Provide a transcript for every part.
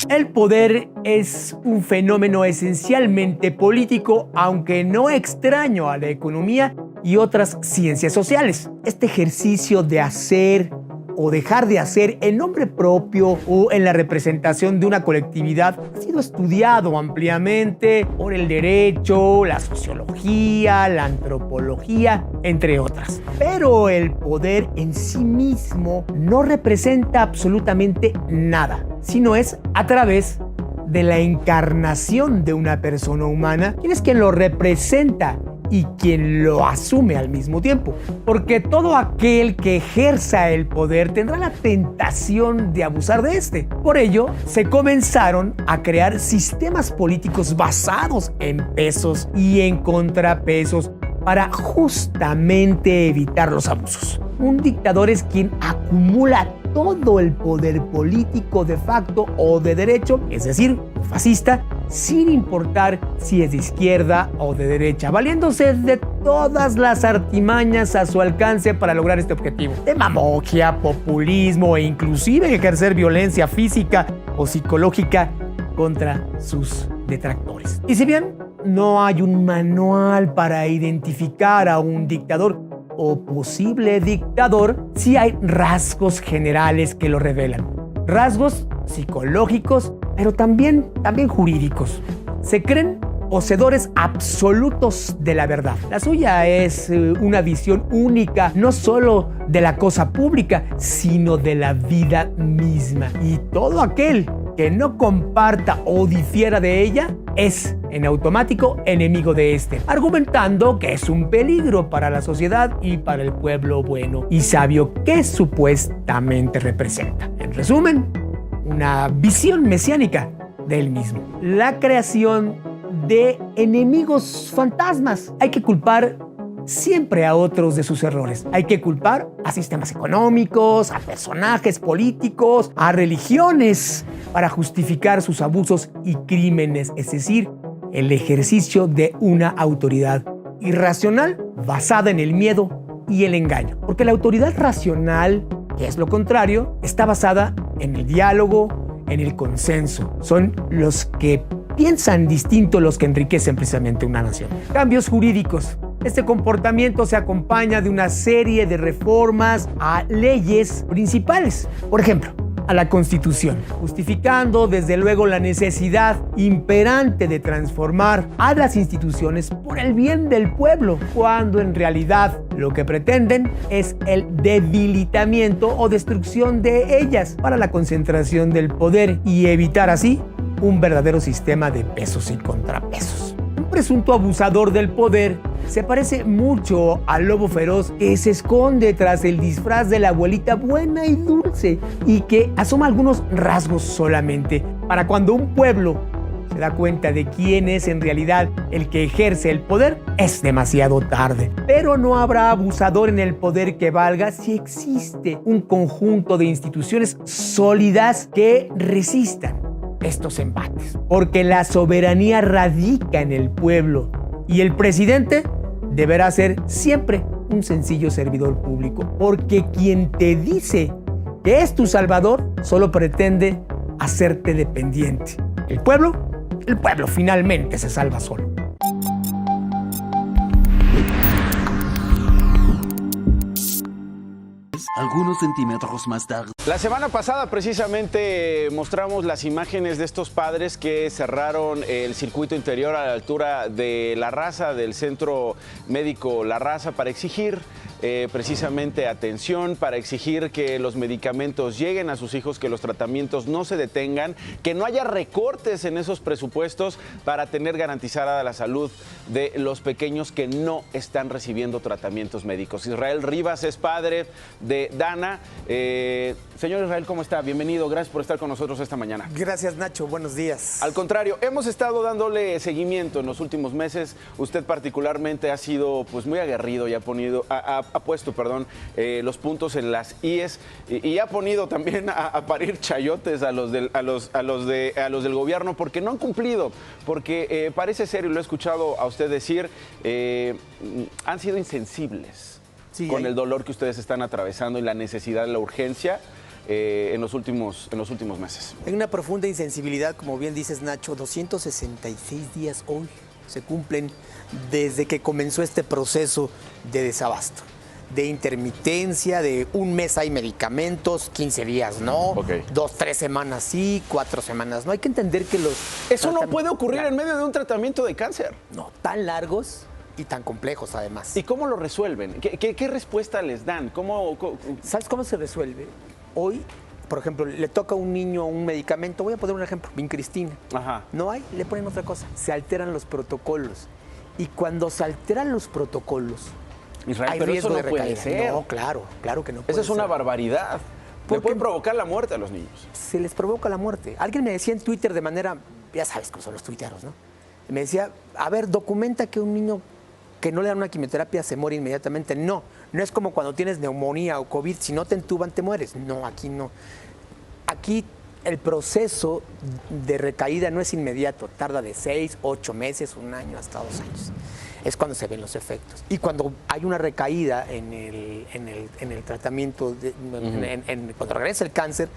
El poder es un fenómeno esencialmente político, aunque no extraño a la economía y otras ciencias sociales. Este ejercicio de hacer o dejar de hacer en nombre propio o en la representación de una colectividad ha sido estudiado ampliamente por el derecho, la sociología, la antropología, entre otras. Pero el poder en sí mismo no representa absolutamente nada, sino es a través de la encarnación de una persona humana, quien es quien lo representa y quien lo asume al mismo tiempo. Porque todo aquel que ejerza el poder tendrá la tentación de abusar de este. Por ello, se comenzaron a crear sistemas políticos basados en pesos y en contrapesos para justamente evitar los abusos. Un dictador es quien acumula todo el poder político de facto o de derecho, es decir, un fascista, sin importar si es de izquierda o de derecha, valiéndose de todas las artimañas a su alcance para lograr este objetivo. Demagogia, populismo e inclusive ejercer violencia física o psicológica contra sus detractores. Y si bien no hay un manual para identificar a un dictador o posible dictador, sí hay rasgos generales que lo revelan. Rasgos psicológicos, pero también jurídicos. Se creen poseedores absolutos de la verdad. La suya es una visión única, no solo de la cosa pública, sino de la vida misma. Y todo aquel que no comparta o difiera de ella es en automático enemigo de este, argumentando que es un peligro para la sociedad y para el pueblo bueno y sabio que supuestamente representa. En resumen, una visión mesiánica del mismo. La creación de enemigos fantasmas. Hay que culpar siempre a otros de sus errores. Hay que culpar a sistemas económicos, a personajes políticos, a religiones para justificar sus abusos y crímenes, es decir, el ejercicio de una autoridad irracional basada en el miedo y el engaño. Porque la autoridad racional, que es lo contrario, está basada en el diálogo, en el consenso. Son los que piensan distinto los que enriquecen precisamente una nación. Cambios jurídicos. Este comportamiento se acompaña de una serie de reformas a leyes principales. Por ejemplo, a la Constitución, justificando desde luego la necesidad imperante de transformar a las instituciones por el bien del pueblo, cuando en realidad lo que pretenden es el debilitamiento o destrucción de ellas para la concentración del poder y evitar así un verdadero sistema de pesos y contrapesos. Un presunto abusador del poder se parece mucho al lobo feroz que se esconde tras el disfraz de la abuelita buena y dulce y que asoma algunos rasgos solamente para cuando un pueblo se da cuenta de quién es en realidad el que ejerce el poder, es demasiado tarde. Pero no habrá abusador en el poder que valga si existe un conjunto de instituciones sólidas que resistan estos embates. Porque la soberanía radica en el pueblo y el presidente deberá ser siempre un sencillo servidor público. Porque quien te dice que es tu salvador solo pretende hacerte dependiente. El pueblo finalmente se salva solo. Algunos centímetros más tarde. La semana pasada precisamente mostramos las imágenes de estos padres que cerraron el circuito interior a la altura de La Raza, del centro médico La Raza, para exigir precisamente atención, para exigir que los medicamentos lleguen a sus hijos, que los tratamientos no se detengan, que no haya recortes en esos presupuestos para tener garantizada la salud de los pequeños que no están recibiendo tratamientos médicos. Israel Rivas es padre de Dana. Señor Israel, ¿cómo está? Bienvenido, gracias por estar con nosotros esta mañana. Gracias, Nacho, buenos días. Al contrario, hemos estado dándole seguimiento en los últimos meses. Usted particularmente ha sido pues muy aguerrido y ha puesto los puntos en las IES y ha ponido también a parir chayotes a los del gobierno porque no han cumplido, porque parece ser, y lo he escuchado a usted decir, han sido insensibles. Sí, con el dolor que ustedes están atravesando y la necesidad, la urgencia en los últimos meses. Hay una profunda insensibilidad, como bien dices, Nacho. 266 días hoy se cumplen desde que comenzó este proceso de desabasto, de intermitencia, de un mes hay medicamentos, 15 días no, 2, 3 semanas sí, 4 semanas no. Hay que entender que Eso no puede ocurrir en medio de un tratamiento de cáncer. No, tan largos y tan complejos además. ¿Y cómo lo resuelven? ¿Qué respuesta les dan? ¿Sabes cómo se resuelve? Hoy, por ejemplo, le toca a un niño un medicamento, voy a poner un ejemplo, Vincristina. Ajá. No hay, le ponen otra cosa. Se alteran los protocolos. Y cuando se alteran los protocolos, Israel, hay pero riesgo eso no de puede recaída. ser. No, claro que no puede Esa es una ser. barbaridad. Le pueden provocar la muerte a los niños. Se les provoca la muerte. Alguien me decía en Twitter de manera, ya sabes cómo son los tuiteros, ¿no? Me decía, a ver, documenta que un niño que no le dan una quimioterapia se muere inmediatamente. No es como cuando tienes neumonía o COVID, si no te entuban te mueres. No, aquí no. Aquí el proceso de recaída no es inmediato, tarda de 6, 8 meses, 1 año, hasta 2 años. Es cuando se ven los efectos. Y cuando hay una recaída en el tratamiento, cuando regresa el cáncer,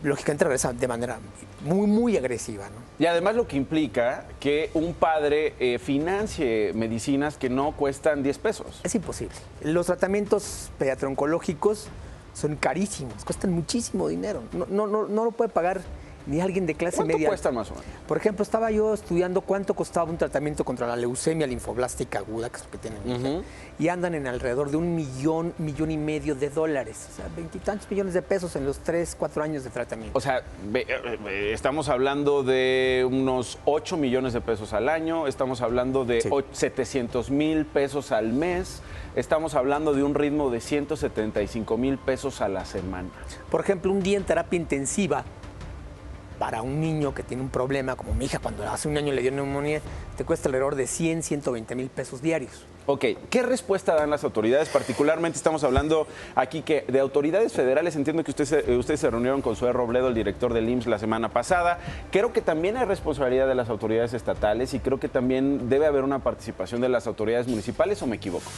lógicamente regresa de manera muy, muy agresiva, ¿no? Y además lo que implica que un padre financie medicinas que no cuestan 10 pesos. Es imposible. Los tratamientos pediatro-oncológicos son carísimos, cuestan muchísimo dinero. No lo puede pagar ni alguien de clase ¿Cuánto media. cuesta más o menos? Por ejemplo, estaba yo estudiando cuánto costaba un tratamiento contra la leucemia linfoblástica aguda, que es lo que tienen mi hija, y andan en alrededor de $1 millón, $1.5 millones. O sea, 20 y tantos millones de pesos en los 3, 4 años de tratamiento. O sea, estamos hablando de unos 8 millones de pesos al año, estamos hablando de 700,000 pesos al mes, estamos hablando de un ritmo de 175,000 pesos a la semana. Por ejemplo, un día en terapia intensiva para un niño que tiene un problema, como mi hija cuando hace 1 año le dio neumonía, te cuesta alrededor de 100, 120,000 pesos diarios. Ok, ¿qué respuesta dan las autoridades? Particularmente estamos hablando aquí que de autoridades federales. Entiendo que ustedes se reunieron con Zoé Robledo, el director del IMSS, la semana pasada. Creo que también hay responsabilidad de las autoridades estatales y creo que también debe haber una participación de las autoridades municipales, ¿o me equivoco?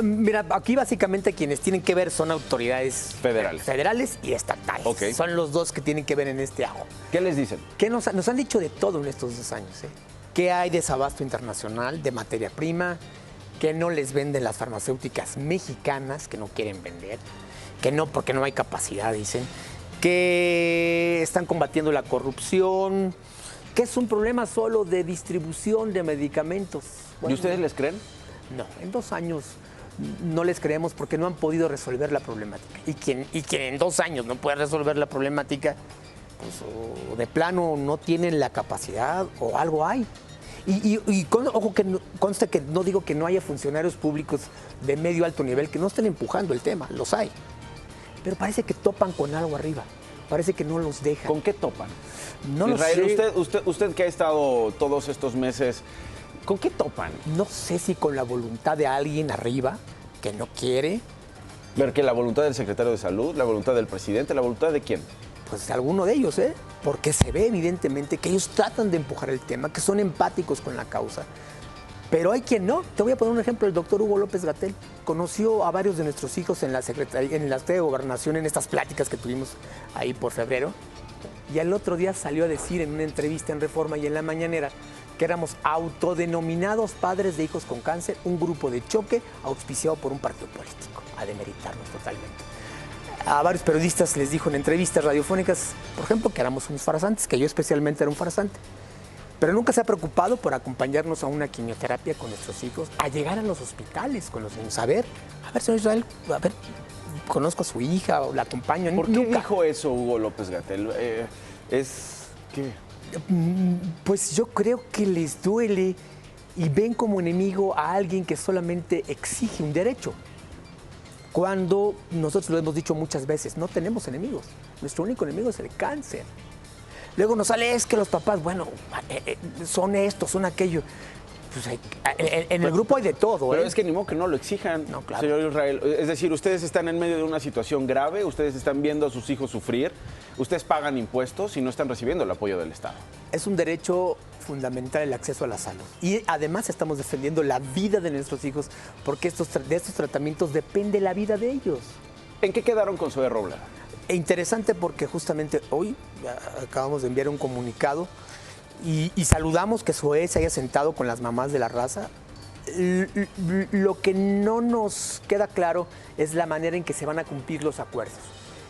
Mira, aquí básicamente quienes tienen que ver son autoridades federales y estatales. Okay. Son los dos que tienen que ver en este ajo. ¿Qué les dicen? Que nos han dicho de todo en estos 2 años. Que hay desabasto internacional de materia prima, que no les venden las farmacéuticas mexicanas, que no quieren vender, que no porque no hay capacidad, dicen, que están combatiendo la corrupción, que es un problema solo de distribución de medicamentos. Bueno, ¿y ustedes les creen? No, en 2 años no les creemos porque no han podido resolver la problemática. Y quien en 2 años no puede resolver la problemática, pues o de plano no tienen la capacidad o algo hay. Ojo, que consta que no digo que no haya funcionarios públicos de medio alto nivel que no estén empujando el tema, los hay. Pero parece que topan con algo arriba, parece que no los dejan. ¿Con qué topan? No Israel, lo sé. usted que ha estado todos estos meses, ¿con qué topan? No sé si con la voluntad de alguien arriba que no quiere. Ver que la voluntad del secretario de Salud, la voluntad del presidente, ¿la voluntad de quién? Pues de alguno de ellos, porque se ve evidentemente que ellos tratan de empujar el tema, que son empáticos con la causa. Pero hay quien no. Te voy a poner un ejemplo. El doctor Hugo López-Gatell conoció a varios de nuestros hijos en la Secretaría, en la Secretaría de Gobernación, en estas pláticas que tuvimos ahí por febrero. Y al otro día salió a decir en una entrevista en Reforma y en La Mañanera que éramos autodenominados padres de hijos con cáncer, un grupo de choque auspiciado por un partido político, a demeritarnos totalmente. A varios periodistas les dijo en entrevistas radiofónicas, por ejemplo, que éramos unos farsantes, que yo especialmente era un farsante. Pero nunca se ha preocupado por acompañarnos a una quimioterapia con nuestros hijos, a llegar a los hospitales con los niños. A ver, señor Israel, conozco a su hija o la acompaño. ¿Por qué dijo eso Hugo López-Gatell? ¿Qué? Pues yo creo que les duele y ven como enemigo a alguien que solamente exige un derecho. Cuando nosotros lo hemos dicho muchas veces, no tenemos enemigos. Nuestro único enemigo es el cáncer. Luego nos sale, es que los papás, bueno, son esto, son aquello. Pues en el grupo hay de todo. Pero es que ni modo que no lo exijan, no, claro. Señor Israel. Es decir, ustedes están en medio de una situación grave, ustedes están viendo a sus hijos sufrir, ustedes pagan impuestos y no están recibiendo el apoyo del Estado. Es un derecho fundamental el acceso a la salud. Y además estamos defendiendo la vida de nuestros hijos, porque de estos tratamientos depende la vida de ellos. ¿En qué quedaron con Zoé Robledo? E interesante porque justamente hoy acabamos de enviar un comunicado y saludamos que Zoé se haya sentado con las mamás de la raza. Lo que no nos queda claro es la manera en que se van a cumplir los acuerdos.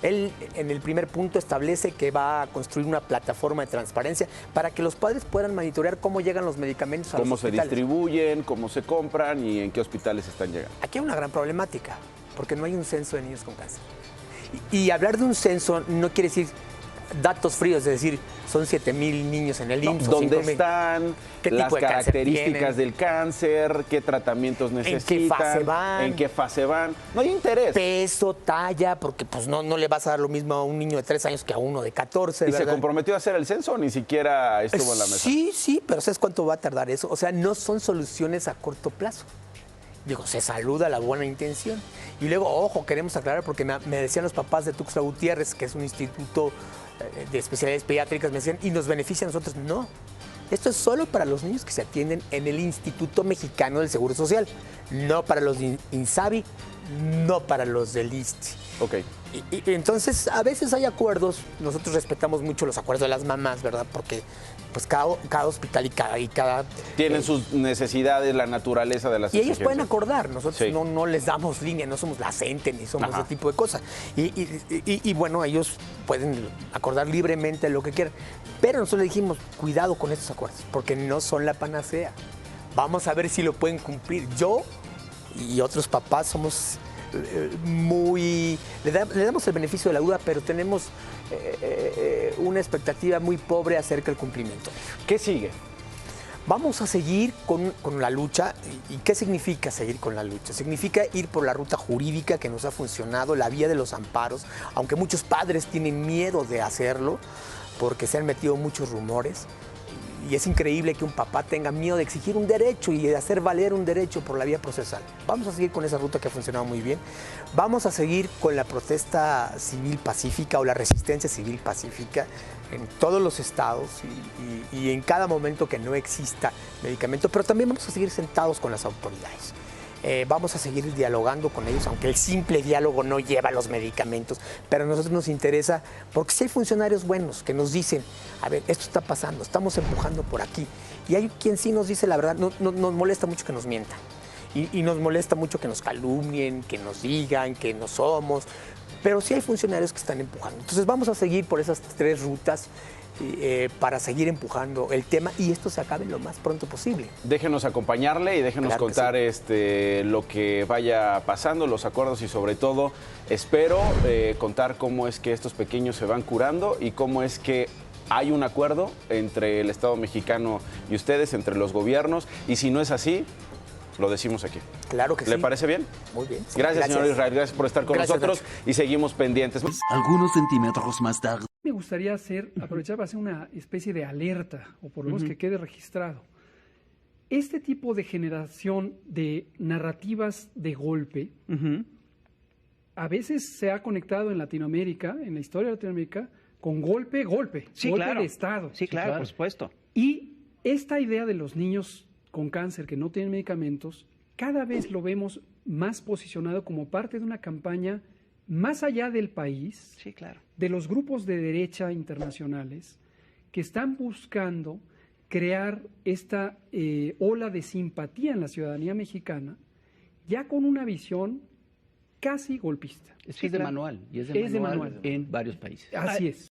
Él, en el primer punto, establece que va a construir una plataforma de transparencia para que los padres puedan monitorear cómo llegan los medicamentos a los hospitales. Cómo se distribuyen, cómo se compran y en qué hospitales están llegando. Aquí hay una gran problemática, porque no hay un censo de niños con cáncer. Y hablar de un censo no quiere decir datos fríos, es decir, son 7,000 niños en el IMSS. ¿Dónde están? ¿Qué las tipo de cáncer características tienen? del cáncer, qué tratamientos necesitan, ¿En qué fase van? en qué fase van. No hay interés. Peso, talla, porque pues no le vas a dar lo mismo a un niño de 3 años que a uno de 14, ¿Y ¿verdad? se comprometió a hacer el censo o ni siquiera estuvo en la mesa? Sí, pero ¿sabes cuánto va a tardar eso? O sea, no son soluciones a corto plazo. Digo, se saluda la buena intención. Y luego, ojo, queremos aclarar, porque me decían los papás de Tuxtla Gutiérrez, que es un instituto de especialidades pediátricas, me decían, ¿y nos beneficia a nosotros? No. Esto es solo para los niños que se atienden en el Instituto Mexicano del Seguro Social, no para los de INSABI, no para los del ISSSTE. Ok. Y entonces, a veces hay acuerdos, nosotros respetamos mucho los acuerdos de las mamás, ¿verdad? Porque pues cada hospital y cada Tienen sus necesidades, la naturaleza de las y ellos exigencias. pueden acordar, nosotros Sí. no les damos línea, no somos la CENTE ni somos Ajá. ese tipo de cosas. Y bueno, ellos pueden acordar libremente lo que quieran. Pero nosotros le dijimos, cuidado con estos acuerdos, porque no son la panacea. Vamos a ver si lo pueden cumplir. Yo y otros papás somos le damos el beneficio de la duda, pero tenemos una expectativa muy pobre acerca del cumplimiento. ¿Qué sigue? Vamos a seguir con la lucha. ¿Y qué significa seguir con la lucha? Significa ir por la ruta jurídica que nos ha funcionado, la vía de los amparos, aunque muchos padres tienen miedo de hacerlo porque se han metido muchos rumores. Y es increíble que un papá tenga miedo de exigir un derecho y de hacer valer un derecho por la vía procesal. Vamos a seguir con esa ruta que ha funcionado muy bien. Vamos a seguir con la protesta civil pacífica o la resistencia civil pacífica en todos los estados y en cada momento que no exista medicamento, pero también vamos a seguir sentados con las autoridades. Vamos a seguir dialogando con ellos, aunque el simple diálogo no lleva los medicamentos, pero a nosotros nos interesa porque si hay funcionarios buenos que nos dicen, a ver, esto está pasando, estamos empujando por aquí, y hay quien sí nos dice la verdad, nos molesta mucho que nos mientan, y nos molesta mucho que nos calumnien, que nos digan que no somos, pero sí hay funcionarios que están empujando. Entonces vamos a seguir por esas 3 rutas para seguir empujando el tema y esto se acabe lo más pronto posible. Déjenos acompañarle y déjenos Claro que contar lo que vaya pasando, los acuerdos y sobre todo espero contar cómo es que estos pequeños se van curando y cómo es que hay un acuerdo entre el Estado mexicano y ustedes, entre los gobiernos, y si no es así, lo decimos aquí. Claro que sí. ¿Le parece bien? Muy bien. Gracias, señor Israel, gracias por estar con Gracias, nosotros y seguimos pendientes. Algunos centímetros más tarde. Me gustaría aprovechar para hacer una especie de alerta, o por lo menos que quede registrado. Este tipo de generación de narrativas de golpe, a veces se ha conectado en Latinoamérica, en la historia de Latinoamérica, con golpe, Sí, golpe claro. de Estado. Sí, claro, por supuesto. Y esta idea de los niños con cáncer que no tienen medicamentos, cada vez lo vemos más posicionado como parte de una campaña más allá del país, Sí, claro. de los grupos de derecha internacionales que están buscando crear esta ola de simpatía en la ciudadanía mexicana, ya con una visión casi golpista. Es que es de manual, y es de manual en varios países. Así es.